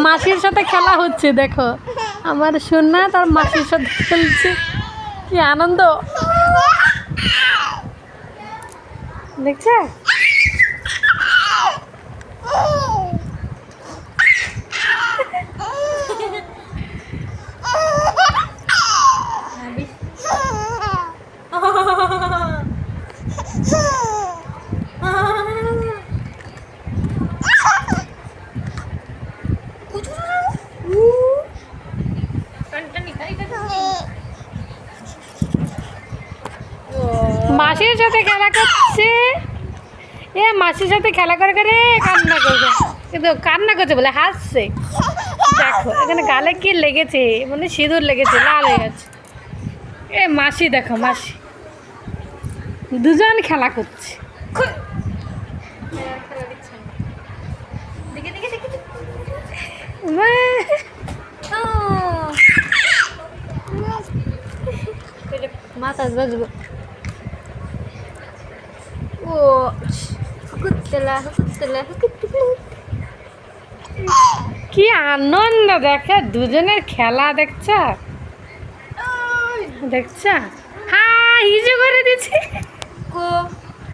মাসির সাথে খেলা হচ্ছে, দেখো আমার সোনা তার মাসির সাথে খেলছে, কি আনন্দ দেখছে। মাসির সাথে খেলা করছে, এ মাসির সাথে খেলা করে করে কান্না করবে, কিন্তু কান্না করছে বলে হাসছে। দেখো এখানে গালে কি লেগেছে, মানে সিঁদুর লেগেছে, লাল হয়ে গেছে। এ মাসি দেখো, মাসি দুজন খেলা করছে। মাথা বাজবো। ও কি আনন্দ দেখে, দুজনের খেলা দেখছ, দেখছ। হ্যাঁ হিজো করে দিচ্ছে।